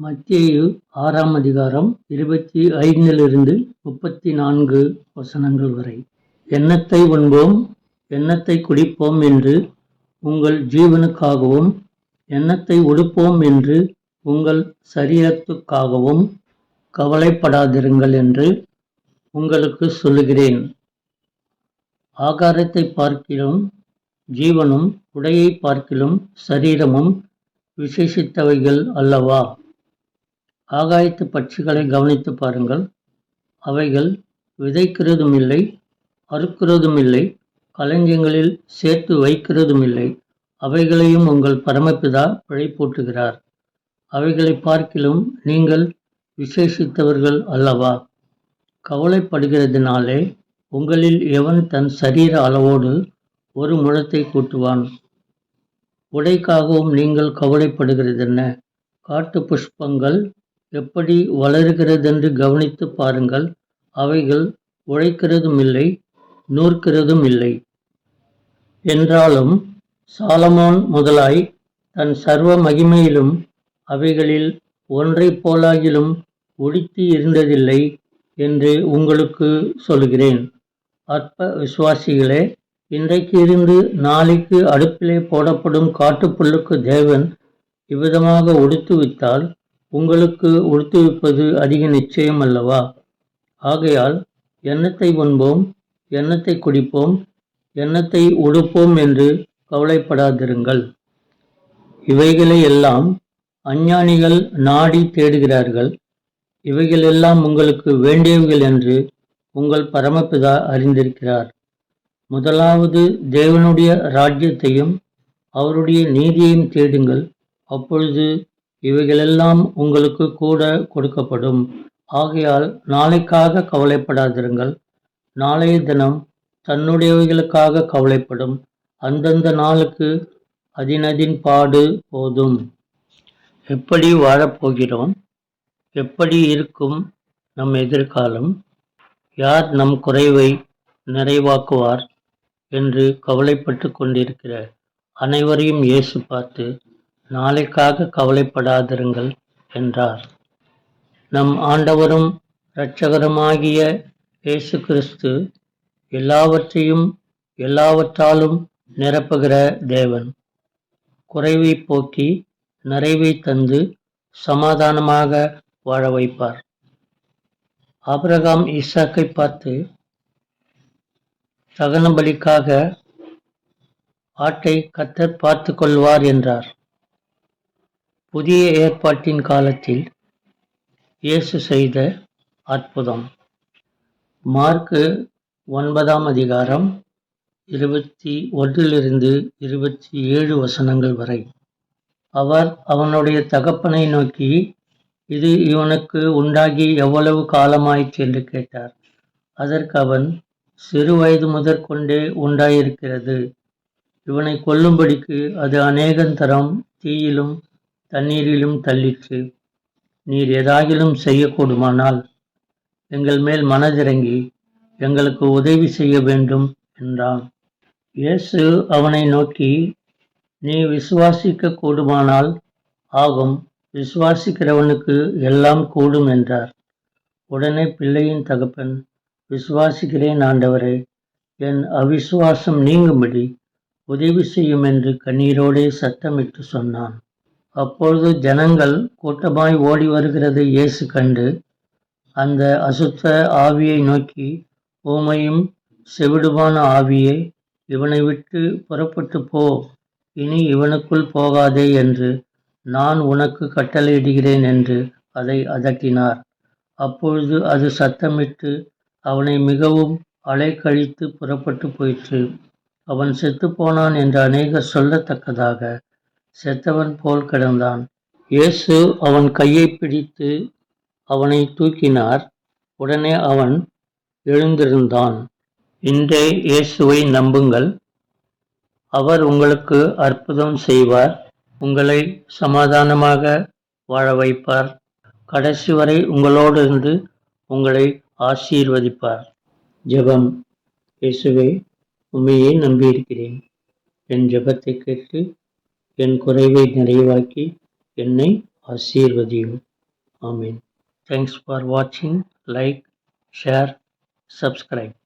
மத்தேயு 6 அதிகாரம் 25-34 வரை. எண்ணத்தை உண்போம், எண்ணத்தை குடிப்போம் என்று உங்கள் ஜீவனுக்காகவும், எண்ணத்தை உடுப்போம் என்று உங்கள் சரீரத்துக்காகவும் கவலைப்படாதிருங்கள் என்று உங்களுக்கு சொல்லுகிறேன். ஆகாரத்தை பார்க்கிலும் ஜீவனும், உடையை பார்க்கிலும் சரீரமும் விசேஷித்தவைகள் அல்லவா? ஆகாயத்து பட்சிகளை கவனித்து பாருங்கள். அவைகள் விதைக்கிறதும் இல்லை, அறுக்கிறதும் இல்லை, களஞ்சியங்களில் சேர்த்து வைக்கிறதும் இல்லை. அவைகளையும் உங்கள் பரமபிதா பிழைப்பூட்டுகிறார். அவைகளை பார்க்கிலும் நீங்கள் விசேஷித்தவர்கள் அல்லவா? கவலைப்படுகிறதினாலே உங்களில் எவன் தன் சரீர அளவோடு ஒரு முழத்தை கூட்டுவான்? உடைக்காகவும் நீங்கள் கவலைப்படுகிறதென்ன? காட்டு புஷ்பங்கள் எப்படி வளருகிறதென்று கவனித்து பாருங்கள். அவைகள் உழைக்கிறதும் இல்லை, நூற்கிறதும் இல்லை. என்றாலும் சாலமோன் முதலாய் தன் சர்வ மகிமையிலும் அவைகளில் ஒன்றைப் போலாகிலும் உடுத்தி இருந்ததில்லை என்று உங்களுக்கு சொல்கிறேன். அற்ப விசுவாசிகளே, இன்றைக்கு இருந்து நாளைக்கு அடுப்பிலே போடப்படும் காட்டுப்புல்லுக்கு தேவன் இவ்விதமாக உடுத்துவித்தால் உங்களுக்கு உடுத்துவிப்பது அதிக நிச்சயம் அல்லவா? ஆகையால் எண்ணத்தை உண்போம், எண்ணத்தை குடிப்போம், எண்ணத்தை உடுப்போம் என்று கவலைப்படாதிருங்கள். இவைகளை எல்லாம் அஞ்ஞானிகள் நாடி தேடுகிறார்கள். இவைகளெல்லாம் உங்களுக்கு வேண்டியவைகள் என்று உங்கள் பரமபிதா அறிந்திருக்கிறார். முதலாவது தேவனுடைய ராஜ்யத்தையும் அவருடைய நீதியையும் தேடுங்கள். அப்பொழுது இவைகளெல்லாம் உங்களுக்கு கூட கொடுக்கப்படும். ஆகையால் நாளைக்காக கவலைப்படாதிருங்கள். நாளைய தினம் தன்னுடையவைகளுக்காக கவலைப்படும். அந்தந்த நாளுக்கு அதினதின் பாடு போதும். எப்படி வாழப்போகிறோம்? எப்படி இருக்கும் நம் எதிர்காலம்? யார் நம் குறைவை நிறைவாக்குவார் என்று கவலைப்பட்டு கொண்டிருக்கிற அனைவரையும் இயேசு பார்த்து, நாளைக்காக கவலைப்படாதிருங்கள் என்றார். நம் ஆண்டவரும் இரட்சகருமாகிய இயேசு கிறிஸ்து எல்லாவற்றையும் எல்லாவற்றாலும் நிரப்புகிற தேவன். குறைவை போக்கி நிறைவை தந்து சமாதானமாக வாழ வைப்பார். ஆபிரகாம் ஈசாக்கை பார்த்து, தகன பலிக்காக ஆட்டை கர்த்தர் பார்த்து கொள்வார் என்றார். புதிய ஏற்பாட்டின் காலத்தில் இயேசு செய்த அற்புதம். மார்க்கு 9 அதிகாரம் 21-27 வரை. அவர் அவனுடைய தகப்பனை நோக்கி, இது இவனுக்கு உண்டாகி எவ்வளவு காலமாயிற்று என்று கேட்டார். அதற்கு அவன், சிறு வயது முதற்கொண்டே உண்டாயிருக்கிறது. இவனை கொல்லும்படிக்கு அது அநேகந்தரம் தீயிலும் தண்ணீரிலும் தள்ளிற்று. நீர் ஏதாகிலும் செய்யக்கூடுமானால் எங்கள் மேல் மனதிறங்கி எங்களுக்கு உதவி செய்ய வேண்டும் என்றான். இயேசு அவனை நோக்கி, நீ விசுவாசிக்க கூடுமானால் ஆகும், விசுவாசிக்கிறவனுக்கு எல்லாம் கூடும் என்றார். உடனே பிள்ளையின் தகப்பன், விசுவாசிக்கிறேன் ஆண்டவரே, என் அவிசுவாசம் நீங்கும்படி உதவி செய்யும் என்று கண்ணீரோடே சத்தமிட்டு சொன்னான். அப்பொழுது ஜனங்கள் கூட்டமாய் ஓடி வருகிறதை இயேசு கண்டு, அந்த அசுத்த ஆவியை நோக்கி, ஊமையும் செவிடுமான ஆவியே, இவனை விட்டு புறப்பட்டு போ, இனி இவனுக்குள் போகாதே என்று நான் உனக்கு கட்டளையிடுகிறேன் என்று அதை அதட்டினார். அப்பொழுது அது சத்தமிட்டு அவனை மிகவும் அலைக்கழித்து புறப்பட்டு போயிற்று. அவன் செத்துப்போனான் என்று அநேகர் சொல்லத்தக்கதாக செத்தவன் போல் கிடந்தான். இயேசு அவன் கையை பிடித்து அவனை தூக்கினார். உடனே அவன் எழுந்திருந்தான். இன்றே இயேசுவை நம்புங்கள். அவர் உங்களுக்கு அற்புதம் செய்வார். உங்களை சமாதானமாக வாழ வைப்பார். கடைசி வரை உங்களோடு இருந்து உங்களை ஆசீர்வதிப்பார். ஜெபம். இயேசுவே, உம்மையே நம்பியிருக்கிறேன். என் ஜெபத்தை கேட்டு என் குறைவை நிறைவாக்கி என்னை ஆசீர்வதியும். ஆமென். தேங்க்ஸ் ஃபார் வாட்சிங். Like, share, subscribe.